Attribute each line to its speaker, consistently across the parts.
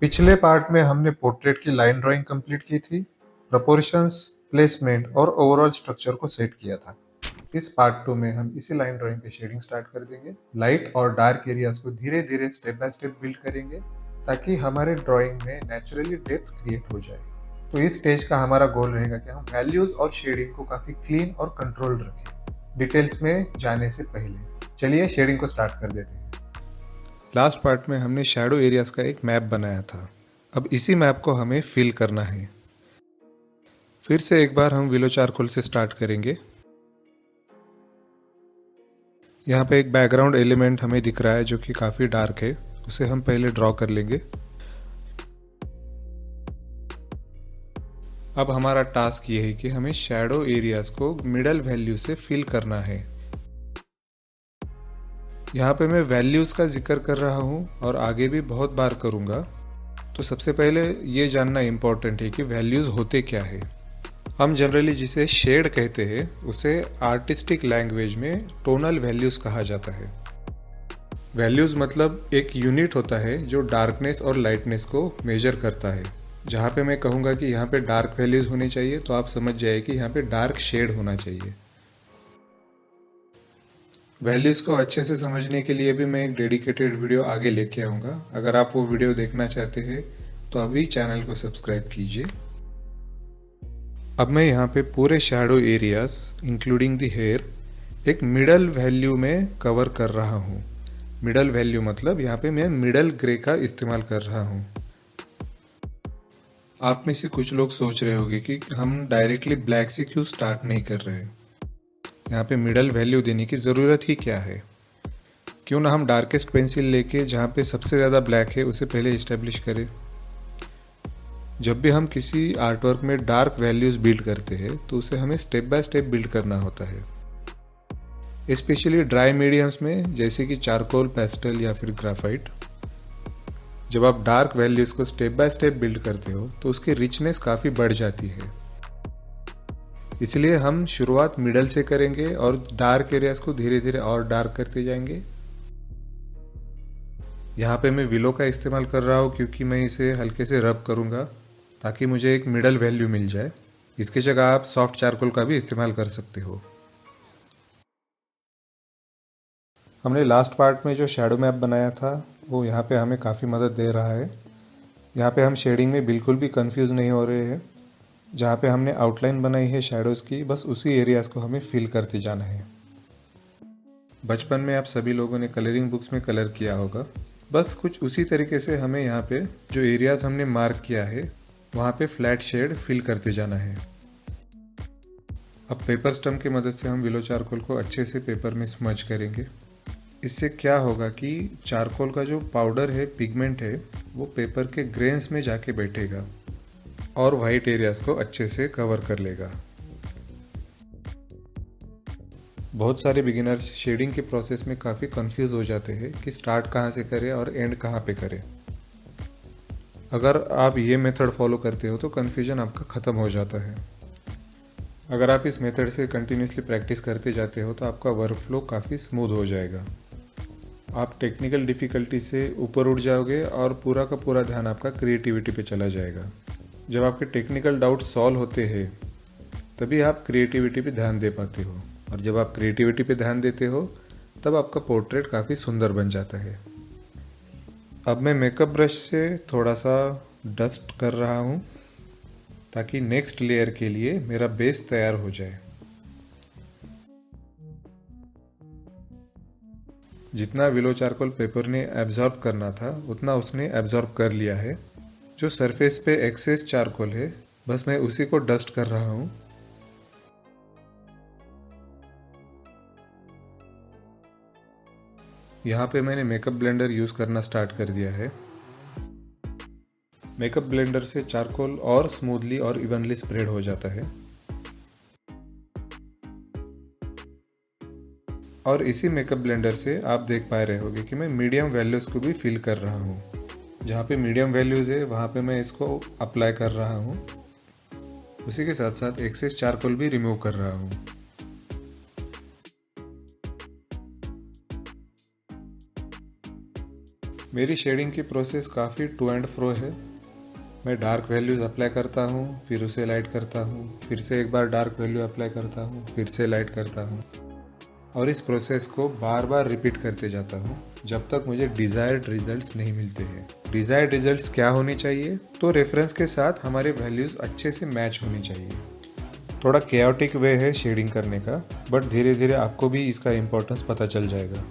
Speaker 1: पिछले पार्ट में हमने पोर्ट्रेट की लाइन ड्राइंग कंप्लीट की थी, प्रोपोर्शंस, प्लेसमेंट और ओवरऑल स्ट्रक्चर को सेट किया था। इस पार्ट 2 में हम इसी लाइन ड्राइंग पे शेडिंग स्टार्ट कर देंगे। लाइट और डार्क एरियाज को धीरे धीरे स्टेप बाय स्टेप बिल्ड करेंगे ताकि हमारे ड्राइंग में नेचुरली डेप्थ क्रिएट हो जाए। तो इस स्टेज का हमारा गोल रहेगा कि हम वैल्यूज और शेडिंग को काफी क्लीन और कंट्रोल्ड रखें, डिटेल्स में जाने से पहले। चलिए शेडिंग को स्टार्ट कर देते हैं। लास्ट पार्ट में हमने शैडो एरियाज का एक मैप बनाया था। अब इसी मैप को हमें फिल करना है। फिर से एक बार हम विलो चारकोल से स्टार्ट करेंगे। यहाँ पे एक बैकग्राउंड एलिमेंट हमें दिख रहा है जो कि काफ़ी डार्क है, उसे हम पहले ड्रॉ कर लेंगे। अब हमारा टास्क ये है कि हमें शैडो एरियाज को मिडल वैल्यू से फिल करना है। यहाँ पे मैं वैल्यूज़ का जिक्र कर रहा हूँ और आगे भी बहुत बार करूँगा। तो सबसे पहले ये जानना इम्पोर्टेंट है कि वैल्यूज़ होते क्या है। हम जनरली जिसे शेड कहते हैं उसे आर्टिस्टिक लैंग्वेज में टोनल वैल्यूज़ कहा जाता है। वैल्यूज़ मतलब एक यूनिट होता है जो डार्कनेस और लाइटनेस को मेजर करता है। जहाँ पे मैं कहूँगा कि यहाँ पे डार्क वैल्यूज़ होनी चाहिए तो आप समझ जाइए कि यहाँ पे डार्क शेड होना चाहिए। वैल्यूज़ को अच्छे से समझने के लिए भी मैं एक डेडिकेटेड वीडियो आगे लेके आऊँगा। अगर आप वो वीडियो देखना चाहते हैं तो अभी चैनल को सब्सक्राइब कीजिए। अब मैं यहाँ पे पूरे shadow areas including the hair एक मिडल वैल्यू में कवर कर रहा हूँ। मिडल वैल्यू मतलब यहाँ पे मैं मिडल ग्रे का इस्तेमाल कर रहा हूँ। आप में से कुछ लोग सोच रहे होंगे कि हम डायरेक्टली ब्लैक से क्यों स्टार्ट नहीं कर रहे। यहाँ पे मिडल वैल्यू देने की ज़रूरत ही क्या है। क्यों ना हम डार्केस्ट पेंसिल लेके जहाँ पे सबसे ज़्यादा ब्लैक है उसे पहले इस्टेब्लिश करें। जब भी हम किसी आर्टवर्क में डार्क वैल्यूज़ बिल्ड करते हैं तो उसे हमें स्टेप बाय स्टेप बिल्ड करना होता है, स्पेशली ड्राई मीडियम्स में जैसे कि चारकोल, पेस्टल या फिर ग्राफाइट। जब आप डार्क वैल्यूज़ को स्टेप बाय स्टेप बिल्ड करते हो तो उसकी रिचनेस काफ़ी बढ़ जाती है। इसलिए हम शुरुआत मिडल से करेंगे और डार्क एरियाज को धीरे धीरे और डार्क करते जाएंगे। यहाँ पे मैं विलो का इस्तेमाल कर रहा हूँ क्योंकि मैं इसे हल्के से रब करूँगा ताकि मुझे एक मिडल वैल्यू मिल जाए। इसकी जगह आप सॉफ्ट चारकोल का भी इस्तेमाल कर सकते हो। हमने लास्ट पार्ट में जो शैडो मैप बनाया था वो यहाँ पे हमें काफ़ी मदद दे रहा है। यहाँ पे हम शेडिंग में बिल्कुल भी कंफ्यूज नहीं हो रहे हैं। जहाँ पे हमने आउटलाइन बनाई है शैडोज़ की, बस उसी एरियाज़ को हमें फिल करते जाना है। बचपन में आप सभी लोगों ने कलरिंग बुक्स में कलर किया होगा, बस कुछ उसी तरीके से हमें यहाँ पे जो एरियाज हमने मार्क किया है वहाँ पे फ्लैट शेड फिल करते जाना है। अब पेपर स्टम्प की मदद से हम विलो चारकोल को अच्छे से पेपर में स्मज करेंगे। इससे क्या होगा कि चारकोल का जो पाउडर है, पिगमेंट है, वो पेपर के ग्रेन्स में जाके बैठेगा और वाइट एरियाज को अच्छे से कवर कर लेगा। बहुत सारे बिगिनर्स शेडिंग के प्रोसेस में काफ़ी कंफ्यूज हो जाते हैं कि स्टार्ट कहाँ से करें और एंड कहाँ पे करें। अगर आप ये मेथड फॉलो करते हो तो कन्फ्यूजन आपका ख़त्म हो जाता है। अगर आप इस मेथड से कंटिन्यूसली प्रैक्टिस करते जाते हो तो आपका वर्क फ्लो काफ़ी स्मूथ हो जाएगा। आप टेक्निकल डिफ़िकल्टी से ऊपर उठ जाओगे और पूरा का पूरा ध्यान आपका क्रिएटिविटी पे चला जाएगा। जब आपके टेक्निकल डाउट सॉल्व होते हैं तभी आप क्रिएटिविटी पे ध्यान दे पाते हो, और जब आप क्रिएटिविटी पे ध्यान देते हो तब आपका पोर्ट्रेट काफ़ी सुंदर बन जाता है। अब मैं मेकअप ब्रश से थोड़ा सा डस्ट कर रहा हूँ ताकि नेक्स्ट लेयर के लिए मेरा बेस तैयार हो जाए। जितना विलो चारकोल पेपर ने एब्जॉर्ब करना था उतना उसने एब्जॉर्ब कर लिया है। जो सरफेस पे एक्सेस चारकोल है बस मैं उसी को डस्ट कर रहा हूँ। यहाँ पे मैंने मेकअप ब्लेंडर यूज़ करना स्टार्ट कर दिया है। मेकअप ब्लेंडर से चारकोल और स्मूथली और इवनली स्प्रेड हो जाता है। और इसी मेकअप ब्लेंडर से आप देख पा रहे होगे कि मैं मीडियम वैल्यूज़ को भी फिल कर रहा हूँ। जहाँ पे मीडियम वैल्यूज़ है वहाँ पे मैं इसको अप्लाई कर रहा हूँ। उसी के साथ साथ एक्सेस चारकोल भी रिमूव कर रहा हूँ। मेरी शेडिंग की प्रोसेस काफ़ी टू एंड फ्रो है। मैं डार्क वैल्यूज़ अप्लाई करता हूँ, फिर उसे लाइट करता हूँ, फिर से एक बार डार्क वैल्यू अप्लाई करता हूँ, फिर से लाइट करता हूँ, और इस प्रोसेस को बार बार रिपीट करते जाता हूँ जब तक मुझे डिज़ायर्ड रिजल्ट्स नहीं मिलते हैं। डिज़ायर्ड रिजल्ट्स क्या होने चाहिए? तो रेफरेंस के साथ हमारे वैल्यूज़ अच्छे से मैच होनी चाहिए। थोड़ा केओटिक वे है शेडिंग करने का, बट धीरे धीरे आपको भी इसका इम्पोर्टेंस पता चल जाएगा।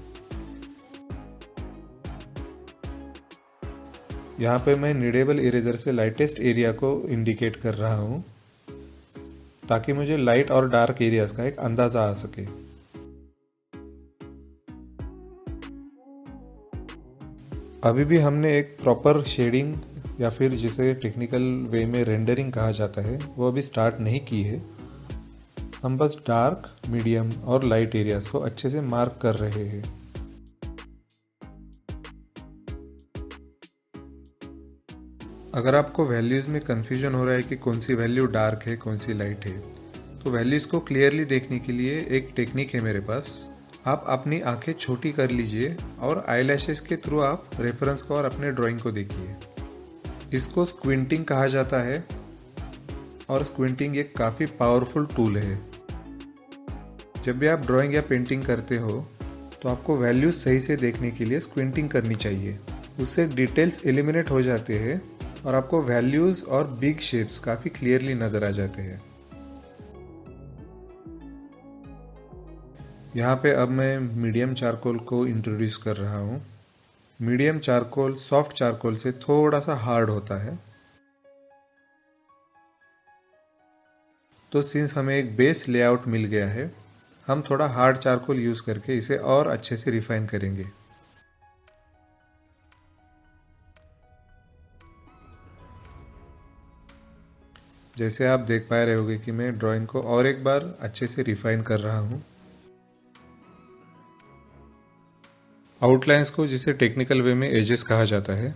Speaker 1: यहाँ पे मैं नीडेबल इरेजर से लाइटेस्ट एरिया को इंडिकेट कर रहा हूँ ताकि मुझे लाइट और डार्क एरियाज का एक अंदाज़ा आ सके। अभी भी हमने एक प्रॉपर शेडिंग या फिर जिसे टेक्निकल वे में रेंडरिंग कहा जाता है वो अभी स्टार्ट नहीं की है। हम बस डार्क, मीडियम और लाइट एरियाज को अच्छे से मार्क कर रहे हैं। अगर आपको वैल्यूज़ में कन्फ्यूजन हो रहा है कि कौन सी वैल्यू डार्क है, कौन सी लाइट है, तो वैल्यूज़ को क्लियरली देखने के लिए एक टेक्निक है मेरे पास। आप अपनी आंखें छोटी कर लीजिए और आईलैशेस के थ्रू आप रेफरेंस को और अपने ड्राइंग को देखिए। इसको स्क्विंटिंग कहा जाता है और स्क्विंटिंग एक काफ़ी पावरफुल टूल है। जब भी आप ड्राइंग या पेंटिंग करते हो तो आपको वैल्यूज सही से देखने के लिए स्क्विंटिंग करनी चाहिए। उससे डिटेल्स एलिमिनेट हो जाते हैं और आपको वैल्यूज और बिग शेप्स काफ़ी क्लियरली नज़र आ जाते हैं। यहाँ पे अब मैं मीडियम चारकोल को इंट्रोड्यूस कर रहा हूँ। मीडियम चारकोल सॉफ्ट चारकोल से थोड़ा सा हार्ड होता है, तो सिंस हमें एक बेस लेआउट मिल गया है, हम थोड़ा हार्ड चारकोल यूज़ करके इसे और अच्छे से रिफाइन करेंगे। जैसे आप देख पा रहे होंगे कि मैं ड्राइंग को और एक बार अच्छे से रिफाइन कर रहा हूँ। आउटलाइंस को, जिसे टेक्निकल वे में एजेस कहा जाता है,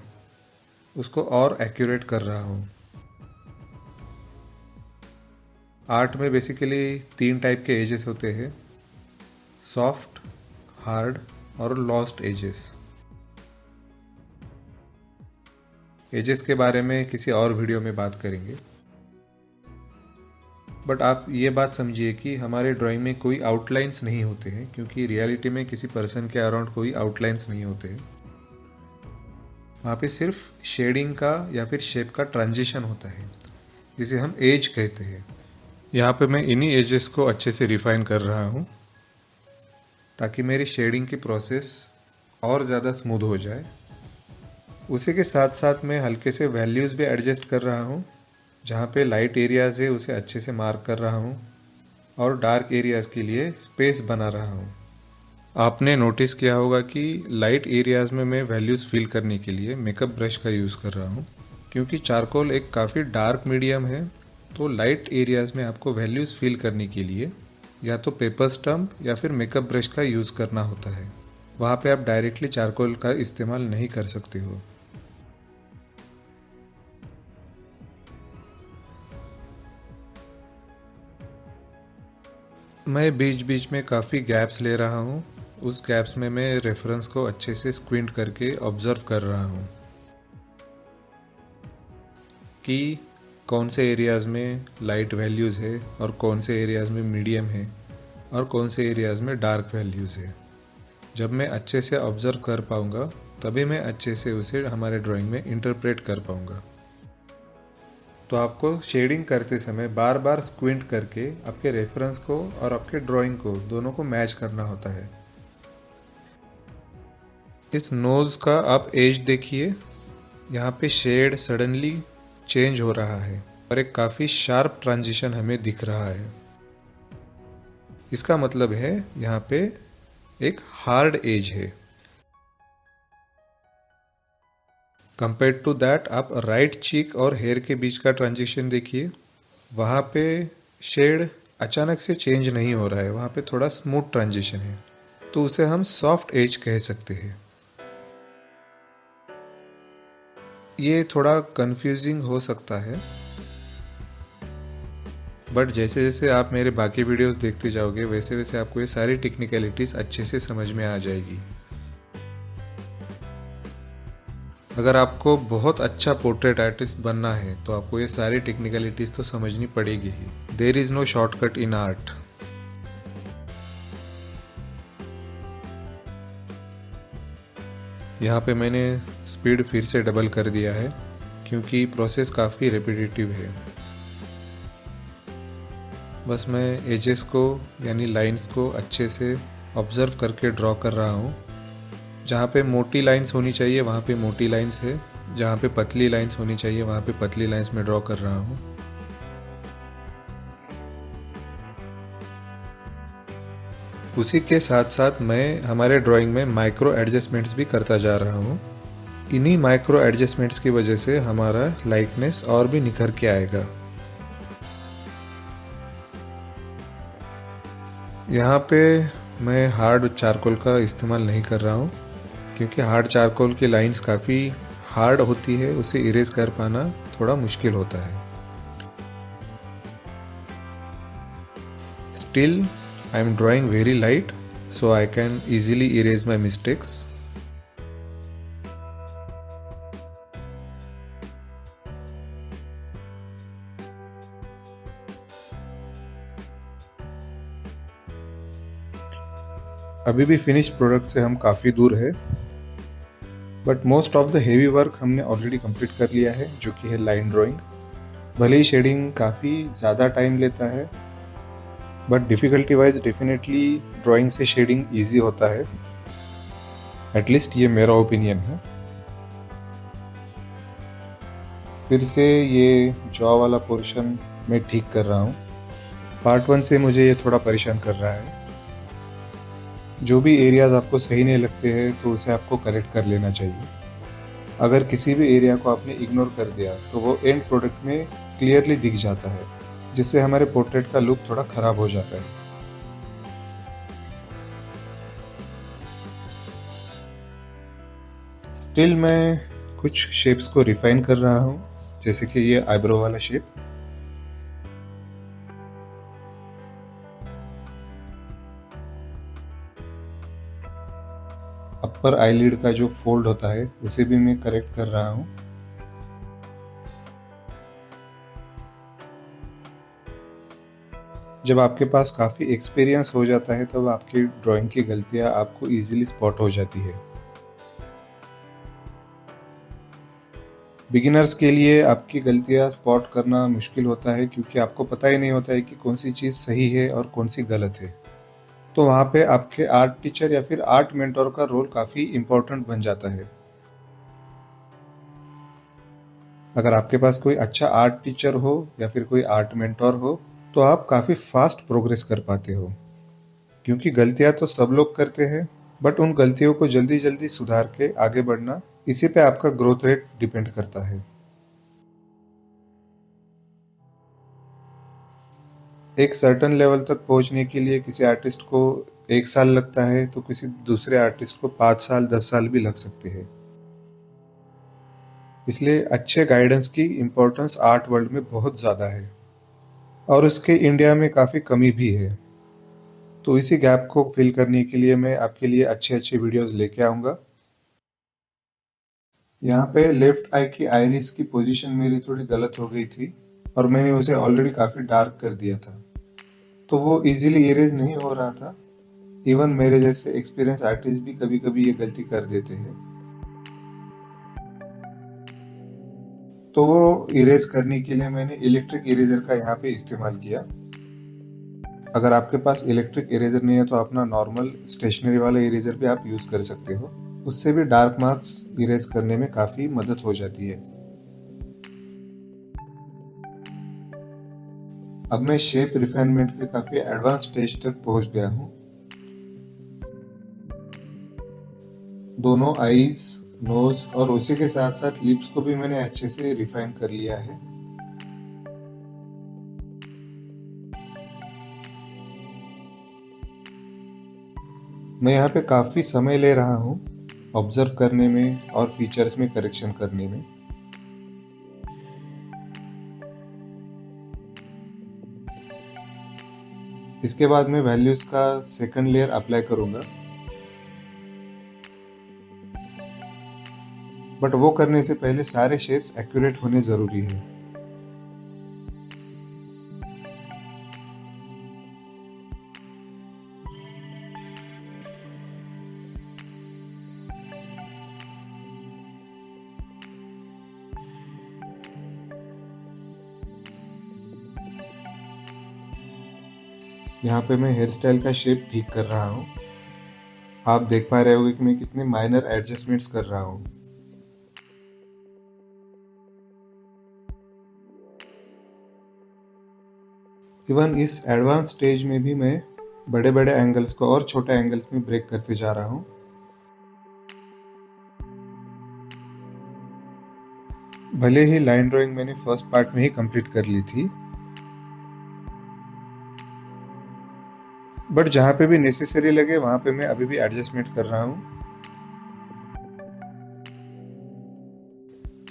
Speaker 1: उसको और एक्यूरेट कर रहा हूँ। आर्ट में बेसिकली 3 टाइप के एजेस होते हैं: सॉफ्ट, हार्ड और लॉस्ट एजेस। एजेस के बारे में किसी और वीडियो में बात करेंगे, बट आप ये बात समझिए कि हमारे ड्राइंग में कोई आउटलाइंस नहीं होते हैं, क्योंकि रियलिटी में किसी पर्सन के अराउंड कोई आउटलाइंस नहीं होते हैं। वहाँ पे सिर्फ शेडिंग का या फिर शेप का ट्रांजिशन होता है, जिसे हम एज कहते हैं। यहाँ पे मैं इन्हीं एजेस को अच्छे से रिफाइन कर रहा हूँ ताकि मेरी शेडिंग की प्रोसेस और ज़्यादा स्मूथ हो जाए। उसी के साथ साथ मैं हल्के से वैल्यूज़ भी एडजस्ट कर रहा हूँ। जहाँ पे लाइट एरियाज़ है उसे अच्छे से मार्क कर रहा हूँ और डार्क एरियाज़ के लिए स्पेस बना रहा हूँ। आपने नोटिस किया होगा कि लाइट एरियाज़ में मैं वैल्यूज़ फिल करने के लिए मेकअप ब्रश का यूज़ कर रहा हूँ, क्योंकि चारकोल एक काफ़ी डार्क मीडियम है। तो लाइट एरियाज़ में आपको वैल्यूज़ फिल करने के लिए या तो पेपर स्टम्प या फिर मेकअप ब्रश का यूज़ करना होता है। वहाँ पे आप डायरेक्टली चारकोल का इस्तेमाल नहीं कर सकते हो। मैं बीच बीच में काफ़ी गैप्स ले रहा हूँ। उस गैप्स में मैं रेफरेंस को अच्छे से स्क्विंट करके ऑब्जर्व कर रहा हूँ कि कौन से एरियाज़ में लाइट वैल्यूज़ है और कौन से एरियाज़ में मीडियम है और कौन से एरियाज़ में डार्क वैल्यूज़ है। जब मैं अच्छे से ऑब्जर्व कर पाऊँगा तभी मैं अच्छे से उसे हमारे ड्राइंग में इंटरप्रेट कर पाऊँगा। तो आपको शेडिंग करते समय बार बार स्क्विंट करके आपके रेफरेंस को और आपके ड्राइंग को दोनों को मैच करना होता है। इस नोज़ का आप एज देखिए, यहाँ पे शेड सडनली चेंज हो रहा है और एक काफ़ी शार्प ट्रांजिशन हमें दिख रहा है। इसका मतलब है यहाँ पे एक हार्ड एज है। कंपेयर टू दैट आप राइट चीक और हेयर के बीच का ट्रांजिशन देखिए, वहाँ पे शेड अचानक से चेंज नहीं हो रहा है, वहाँ पे थोड़ा स्मूथ ट्रांजिशन है, तो उसे हम सॉफ्ट एज कह सकते हैं। ये थोड़ा कंफ्यूजिंग हो सकता है, बट जैसे जैसे आप मेरे बाकी वीडियोस देखते जाओगे वैसे वैसे आपको ये सारी टेक्निकलिटीज़ अच्छे से समझ में आ जाएगी। अगर आपको बहुत अच्छा पोर्ट्रेट आर्टिस्ट बनना है तो आपको ये सारी टेक्निकलिटीज़ तो समझनी पड़ेगी ही। There is no shortcut in art. यहाँ पे मैंने स्पीड फिर से डबल कर दिया है क्योंकि प्रोसेस काफ़ी रिपीटेटिव है। बस मैं एजेस को यानी लाइंस को अच्छे से ऑब्ज़र्व करके ड्रॉ कर रहा हूँ। जहाँ पे मोटी लाइंस होनी चाहिए वहाँ पे मोटी लाइंस है, जहाँ पे पतली लाइंस होनी चाहिए वहाँ पे पतली लाइंस में ड्रॉ कर रहा हूँ। उसी के साथ साथ मैं हमारे ड्राइंग में माइक्रो एडजस्टमेंट्स भी करता जा रहा हूँ। इन्हीं माइक्रो एडजस्टमेंट्स की वजह से हमारा लाइकनेस और भी निखर के आएगा। यहाँ पे मैं हार्ड चारकोल का इस्तेमाल नहीं कर रहा हूँ क्योंकि हार्ड चारकोल की लाइंस काफ़ी हार्ड होती है, उसे इरेज कर पाना थोड़ा मुश्किल होता है। Still I am drawing very light so I can easily erase my mistakes. अभी भी फिनिश प्रोडक्ट से हम काफ़ी दूर है, but most of the heavy work हमने ऑलरेडी कंप्लीट कर लिया है, जो कि है लाइन ड्राइंग। भले ही शेडिंग काफ़ी ज़्यादा टाइम लेता है, but difficulty wise definitely drawing से शेडिंग ईजी होता है। एटलीस्ट ये मेरा ओपिनियन है। फिर से ये जॉ वाला पोर्शन मैं ठीक कर रहा हूँ। पार्ट 1 से मुझे ये थोड़ा परेशान कर रहा है। जो भी एरियाज आपको सही नहीं लगते हैं तो उसे आपको करेक्ट कर लेना चाहिए। अगर किसी भी एरिया को आपने इग्नोर कर दिया तो वो एंड प्रोडक्ट में क्लियरली दिख जाता है, जिससे हमारे पोर्ट्रेट का लुक थोड़ा ख़राब हो जाता है। स्टिल मैं कुछ शेप्स को रिफाइन कर रहा हूँ, जैसे कि ये आईब्रो वाला शेप। अपर आईलिड का जो फोल्ड होता है उसे भी मैं करेक्ट कर रहा हूँ। जब आपके पास काफ़ी एक्सपीरियंस हो जाता है तब आपकी ड्राइंग की गलतियाँ आपको इजीली स्पॉट हो जाती है। बिगिनर्स के लिए आपकी गलतियाँ स्पॉट करना मुश्किल होता है क्योंकि आपको पता ही नहीं होता है कि कौन सी चीज़ सही है और कौन सी गलत है। तो वहाँ पे आपके आर्ट टीचर या फिर आर्ट मेंटर का रोल काफ़ी इम्पोर्टेंट बन जाता है। अगर आपके पास कोई अच्छा आर्ट टीचर हो या फिर कोई आर्ट मेंटर हो तो आप काफ़ी फास्ट प्रोग्रेस कर पाते हो, क्योंकि गलतियाँ तो सब लोग करते हैं, बट उन गलतियों को जल्दी जल्दी सुधार के आगे बढ़ना, इसी पे आपका ग्रोथ रेट डिपेंड करता है। एक सर्टन लेवल तक पहुंचने के लिए किसी आर्टिस्ट को 1 साल लगता है तो किसी दूसरे आर्टिस्ट को 5 साल 10 साल भी लग सकते हैं। इसलिए अच्छे गाइडेंस की इम्पोर्टेंस आर्ट वर्ल्ड में बहुत ज़्यादा है और उसके इंडिया में काफ़ी कमी भी है। तो इसी गैप को फिल करने के लिए मैं आपके लिए अच्छे अच्छे वीडियोस लेके आऊँगा। यहाँ पे लेफ्ट आई की आइरिस की पोजीशन मेरी थोड़ी गलत हो गई थी और मैंने उसे ऑलरेडी काफ़ी डार्क कर दिया था, तो वो इजीली इरेज नहीं हो रहा था। इवन मेरे जैसे एक्सपीरियंस आर्टिस्ट भी कभी कभी ये गलती कर देते हैं। तो वो इरेज करने के लिए मैंने इलेक्ट्रिक इरेजर का यहाँ पे इस्तेमाल किया। अगर आपके पास इलेक्ट्रिक इरेजर नहीं है तो अपना नॉर्मल स्टेशनरी वाला इरेजर भी आप यूज़ कर सकते हो। उससे भी डार्क मार्क्स इरेज करने में काफ़ी मदद हो जाती है। अब मैं शेप रिफाइनमेंट के काफ़ी एडवांस स्टेज तक पहुंच गया हूँ। दोनों आईज, नोज और उसी के साथ साथ लिप्स को भी मैंने अच्छे से रिफाइन कर लिया है। मैं यहाँ पे काफ़ी समय ले रहा हूँ ऑब्जर्व करने में और फीचर्स में करेक्शन करने में। इसके बाद मैं वैल्यूज़ का सेकंड लेयर अप्लाई करूँगा। बट वो करने से पहले सारे शेप्स एक्यूरेट होने ज़रूरी है। यहाँ पे मैं हेयर स्टाइल का शेप ठीक कर रहा हूँ। आप देख पा रहे होंगे कि मैं कितने माइनर एडजस्टमेंट्स कर रहा हूँ। इवन इस एडवांस स्टेज में भी मैं बड़े बड़े एंगल्स को और छोटे एंगल्स में ब्रेक करते जा रहा हूँ। भले ही लाइन ड्राइंग मैंने फर्स्ट पार्ट में ही कंप्लीट कर ली थी, बट जहाँ पे भी नेसेसरी लगे वहाँ पे मैं अभी भी एडजस्टमेंट कर रहा हूँ।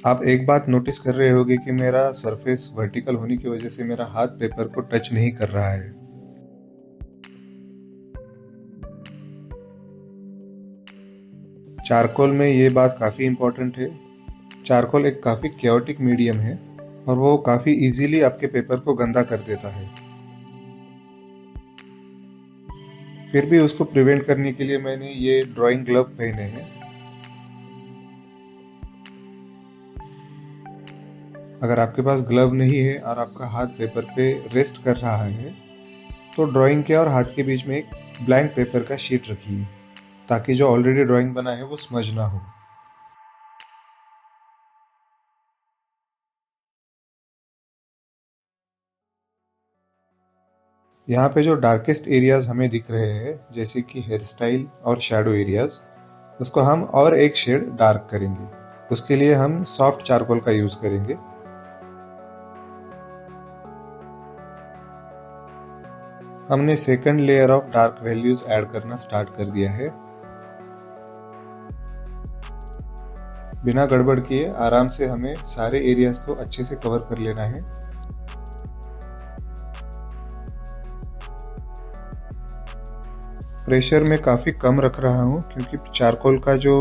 Speaker 1: आप एक बात नोटिस कर रहे होंगे कि मेरा सरफेस वर्टिकल होने की वजह से मेरा हाथ पेपर को टच नहीं कर रहा है। चारकोल में ये बात काफ़ी इम्पोर्टेंट है। चारकोल एक काफ़ी क्योटिक मीडियम है और वो काफ़ी इजीली आपके पेपर को गंदा कर देता है। फिर भी उसको प्रिवेंट करने के लिए मैंने ये ड्राइंग ग्लव पहने हैं। अगर आपके पास ग्लव नहीं है और आपका हाथ पेपर पे रेस्ट कर रहा है तो ड्राइंग के और हाथ के बीच में एक ब्लैंक पेपर का शीट रखिए, ताकि जो ऑलरेडी ड्राइंग बना है वो स्मज ना हो। यहाँ पे जो डार्केस्ट एरियाज हमें दिख रहे हैं, जैसे कि हेयर स्टाइल और शैडो एरियाज, उसको हम और एक शेड डार्क करेंगे। उसके लिए हम सॉफ्ट चारकोल का यूज करेंगे। हमने second layer of dark values add करना स्टार्ट कर दिया है। बिना गड़बड़ किए आराम से हमें सारे एरियाज को अच्छे से कवर कर लेना है। प्रेशर मैं काफ़ी कम रख रहा हूँ क्योंकि चारकोल का जो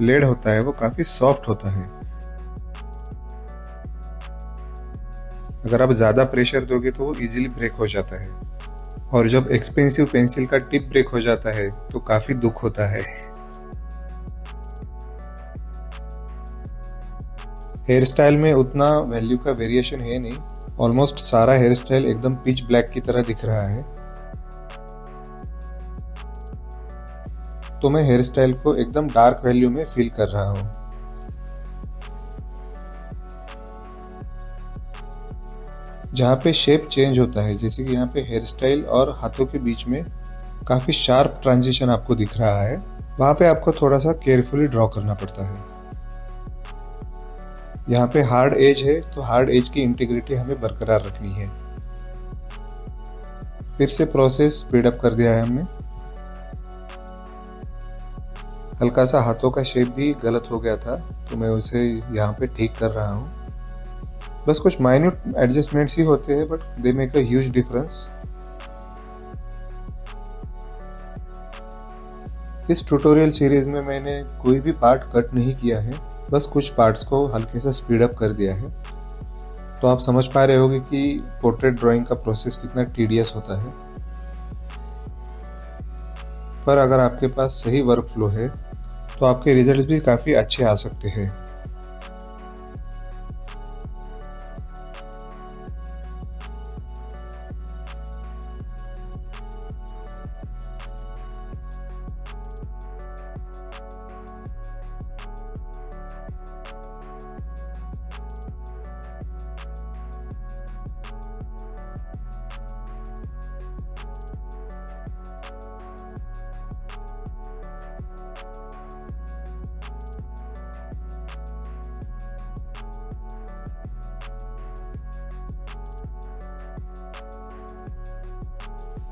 Speaker 1: लेड होता है वो काफ़ी सॉफ्ट होता है। अगर आप ज़्यादा प्रेशर दोगे तो वो इजीली ब्रेक हो जाता है, और जब एक्सपेंसिव पेंसिल का टिप ब्रेक हो जाता है तो काफ़ी दुख होता है। हेयर स्टाइल में उतना वैल्यू का वेरिएशन है नहीं। ऑलमोस्ट सारा हेयर स्टाइल एकदम पिच ब्लैक की तरह दिख रहा है। तो मैं हेयर स्टाइल को एकदम डार्क वैल्यू में फील कर रहा हूँ। जहाँ पे शेप चेंज होता है, जैसे कि यहाँ पे हेयर स्टाइल और हाथों के बीच में काफ़ी शार्प ट्रांजिशन आपको दिख रहा है, वहाँ पे आपको थोड़ा सा केयरफुली ड्रॉ करना पड़ता है। यहाँ पे हार्ड एज है तो हार्ड एज की इंटीग्रिटी हमें बरकरार रखनी है। फिर से प्रोसेस स्पीड अप कर दिया है हमने। हल्का सा हाथों का शेप भी गलत हो गया था तो मैं उसे यहाँ पे ठीक कर रहा हूँ। बस कुछ माइन्यूट एडजस्टमेंट्स ही होते हैं, but they make a huge difference. इस ट्यूटोरियल सीरीज में मैंने कोई भी पार्ट कट नहीं किया है, बस कुछ पार्ट्स को हल्के से स्पीड अप कर दिया है। तो आप समझ पा रहे होंगे कि पोर्ट्रेट ड्राइंग का प्रोसेस कितना टीडियस होता है। पर अगर आपके पास सही वर्क फ्लो है तो आपके रिजल्ट्स भी काफ़ी अच्छे आ सकते हैं।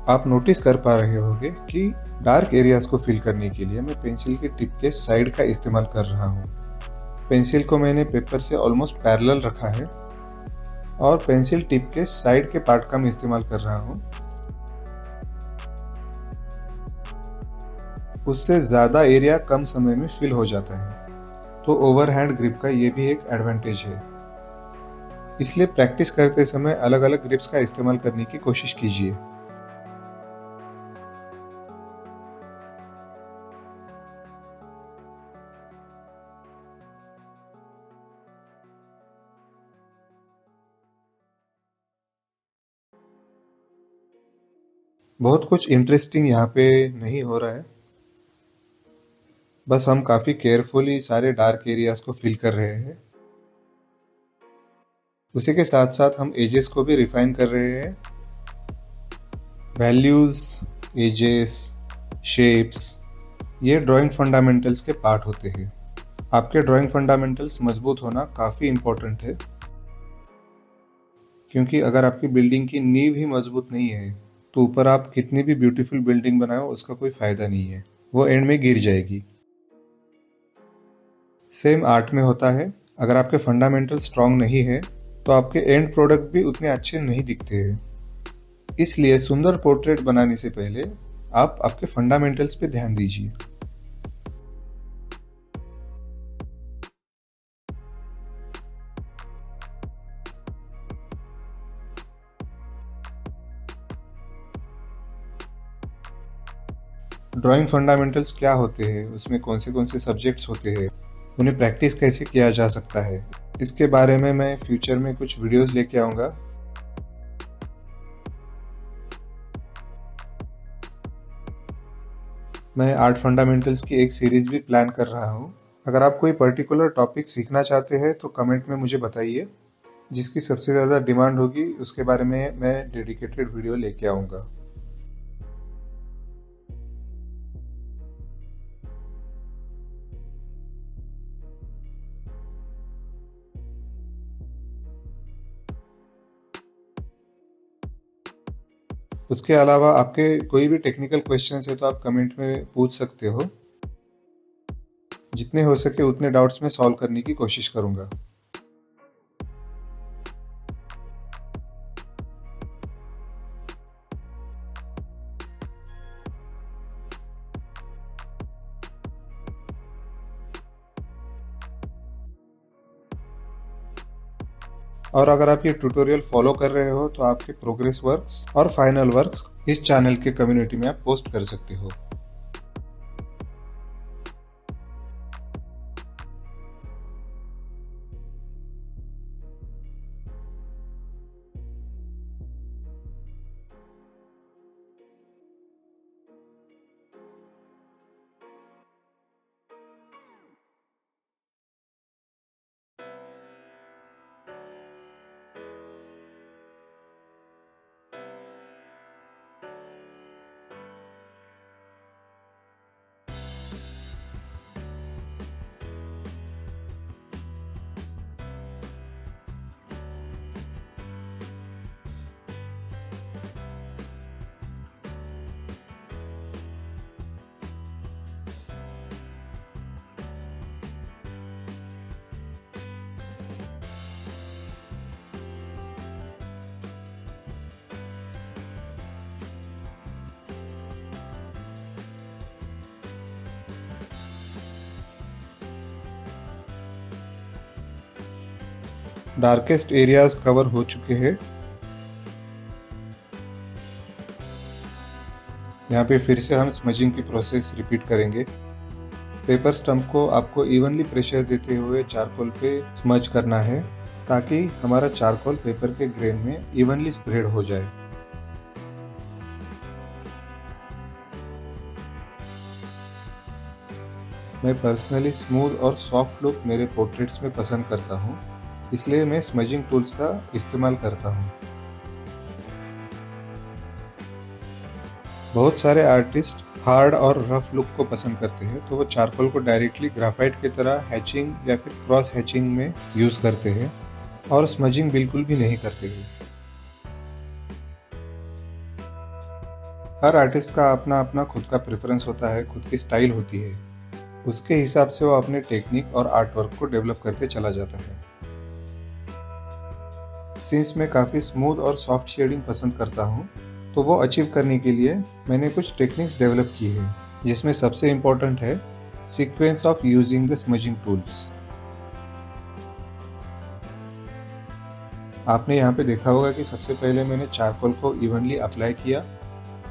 Speaker 1: आप नोटिस कर पा रहे होंगे कि डार्क एरियाज को फिल करने के लिए मैं पेंसिल के टिप के साइड का इस्तेमाल कर रहा हूँ। पेंसिल को मैंने पेपर से ऑलमोस्ट पैरेलल रखा है और पेंसिल टिप के साइड के पार्ट का मैं इस्तेमाल कर रहा हूँ। उससे ज़्यादा एरिया कम समय में फिल हो जाता है। तो ओवरहैंड ग्रिप का ये भी एक एडवांटेज है। इसलिए प्रैक्टिस करते समय अलग अलग ग्रिप्स का इस्तेमाल करने की कोशिश कीजिए। बहुत कुछ इंटरेस्टिंग यहाँ पे नहीं हो रहा है, बस हम काफी केयरफुली सारे डार्क एरियाज को फिल कर रहे हैं। उसी के साथ साथ हम एजेस को भी रिफाइन कर रहे हैं। वैल्यूज, एजेस, शेप्स, ये ड्राइंग फंडामेंटल्स के पार्ट होते हैं। आपके ड्राइंग फंडामेंटल्स मजबूत होना काफी इम्पोर्टेंट है, क्योंकि अगर आपकी बिल्डिंग की नींव ही मजबूत नहीं है तो ऊपर आप कितनी भी ब्यूटीफुल बिल्डिंग बनाओ उसका कोई फायदा नहीं है, वो एंड में गिर जाएगी। सेम आर्ट में होता है, अगर आपके फंडामेंटल स्ट्रांग नहीं है तो आपके एंड प्रोडक्ट भी उतने अच्छे नहीं दिखते हैं। इसलिए सुंदर पोर्ट्रेट बनाने से पहले आप आपके फंडामेंटल्स पे ध्यान दीजिए। ड्राइंग फंडामेंटल्स क्या होते हैं, उसमें कौन से सब्जेक्ट्स होते हैं, उन्हें प्रैक्टिस कैसे किया जा सकता है, इसके बारे में मैं फ्यूचर में कुछ वीडियोस लेके आऊँगा। मैं आर्ट फंडामेंटल्स की एक सीरीज भी प्लान कर रहा हूँ। अगर आप कोई पर्टिकुलर टॉपिक सीखना चाहते हैं तो कमेंट में मुझे बताइए। जिसकी सबसे ज़्यादा डिमांड होगी उसके बारे में मैं डेडिकेटेड वीडियो लेके आऊँगा। उसके अलावा आपके कोई भी टेक्निकल क्वेश्चन है तो आप कमेंट में पूछ सकते हो। जितने हो सके उतने डाउट्स मैं सॉल्व करने की कोशिश करूँगा। और अगर आप ये ट्यूटोरियल फॉलो कर रहे हो तो आपके प्रोग्रेस वर्क्स और फाइनल वर्क्स इस चैनल के कम्युनिटी में आप पोस्ट कर सकते हो। डार्केस्ट एरियाज कवर हो चुके हैं। यहाँ पे फिर से हम स्मजिंग की प्रोसेस रिपीट करेंगे। पेपर स्टम्प को आपको इवनली प्रेशर देते हुए चारकोल पे स्मज करना है, ताकि हमारा चारकोल पेपर के ग्रेन में इवनली स्प्रेड हो जाए। मैं पर्सनली स्मूथ और सॉफ्ट लुक मेरे पोर्ट्रेट्स में पसंद करता हूँ, इसलिए मैं स्मजिंग टूल्स का इस्तेमाल करता हूँ। बहुत सारे आर्टिस्ट हार्ड और रफ लुक को पसंद करते हैं, तो वो चारकोल को डायरेक्टली ग्राफाइट की तरह हैचिंग या फिर क्रॉस हैचिंग में यूज करते हैं और स्मजिंग बिल्कुल भी नहीं करते हैं। हर आर्टिस्ट का अपना अपना खुद का प्रेफरेंस होता है, खुद की स्टाइल होती है। उसके हिसाब से वो अपने टेक्निक और आर्ट वर्क को डेवलप करते चला जाता है। सिंस मैं काफ़ी स्मूथ और सॉफ्ट शेडिंग पसंद करता हूँ, तो वो अचीव करने के लिए मैंने कुछ टेक्निक्स डेवलप की है, जिसमें सबसे इम्पोर्टेंट है sequence of using the smudging tools. आपने यहाँ पे देखा होगा कि सबसे पहले मैंने चारकोल को इवनली अप्लाई किया,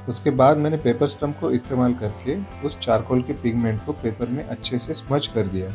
Speaker 1: उसके बाद मैंने पेपर स्टम्प को इस्तेमाल करके उस चारकोल के पिगमेंट को पेपर में अच्छे से स्मज कर दिया।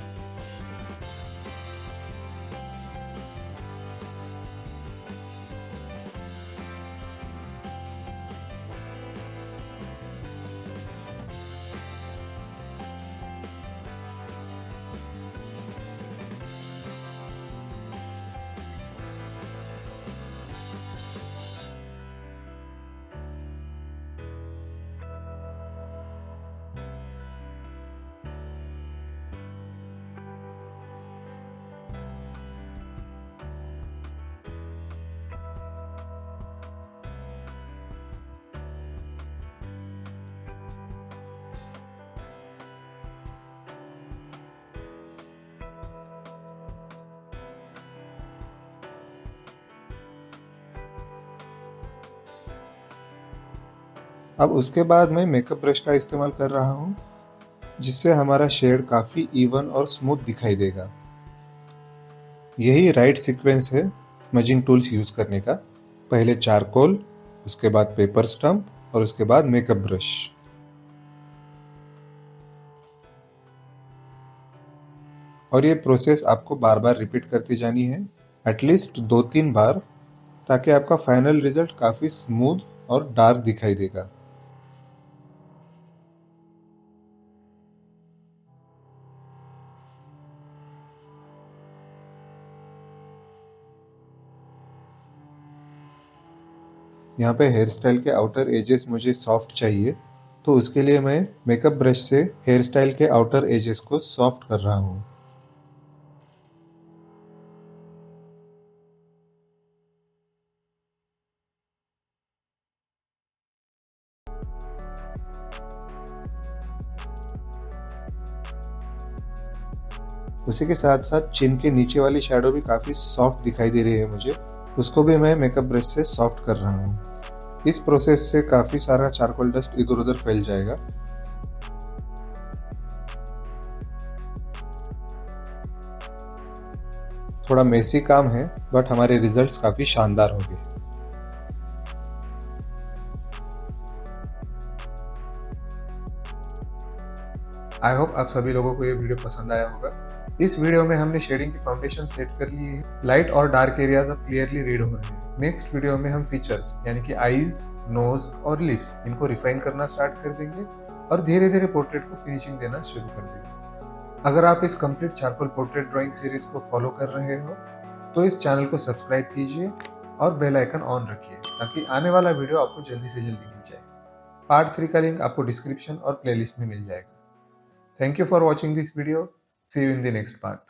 Speaker 1: अब उसके बाद मैं मेकअप ब्रश का इस्तेमाल कर रहा हूँ, जिससे हमारा शेड काफ़ी इवन और स्मूथ दिखाई देगा। यही राइट सीक्वेंस है स्मजिंग टूल्स यूज़ करने का। पहले चारकोल, उसके बाद पेपर स्टम्प और उसके बाद मेकअप ब्रश। और ये प्रोसेस आपको बार बार रिपीट करती जानी है, एटलीस्ट 2-3 बार, ताकि आपका फाइनल रिजल्ट काफ़ी स्मूथ और डार्क दिखाई देगा। यहाँ पे हेयर स्टाइल के आउटर एजेस मुझे सॉफ्ट चाहिए, तो उसके लिए मैं मेकअप ब्रश से हेयर स्टाइल के आउटर एजेस को सॉफ्ट कर रहा हूँ। उसी के साथ साथ चिन के नीचे वाली शैडो भी काफ़ी सॉफ्ट दिखाई दे रही है मुझे, उसको भी मैं मेकअप ब्रश से सॉफ्ट कर रहा हूँ। इस प्रोसेस से काफ़ी सारा चारकोल डस्ट इधर उधर फैल जाएगा। थोड़ा मेसी काम है, बट हमारे रिजल्ट्स काफ़ी शानदार होंगे। आई होप आप सभी लोगों को ये वीडियो पसंद आया होगा। इस वीडियो में हमने शेडिंग की फाउंडेशन सेट कर ली है। लाइट और डार्क एरियाज अब क्लियरली रीड हो रहे हैं। नेक्स्ट वीडियो में हम फीचर्स यानी कि आईज, नोज और लिप्स, इनको रिफाइन करना स्टार्ट कर देंगे और धीरे धीरे पोर्ट्रेट को फिनिशिंग देना शुरू कर देंगे। अगर आप इस complete charcoal portrait drawing series को फॉलो कर रहे हो तो इस चैनल को सब्सक्राइब कीजिए और बेल आइकन ऑन रखिए, ताकि आने वाला वीडियो आपको जल्दी से जल्दी मिल जाए। पार्ट 3 का लिंक आपको डिस्क्रिप्शन और प्लेलिस्ट में मिल जाएगा। Thank you for watching this video. See you in the next part.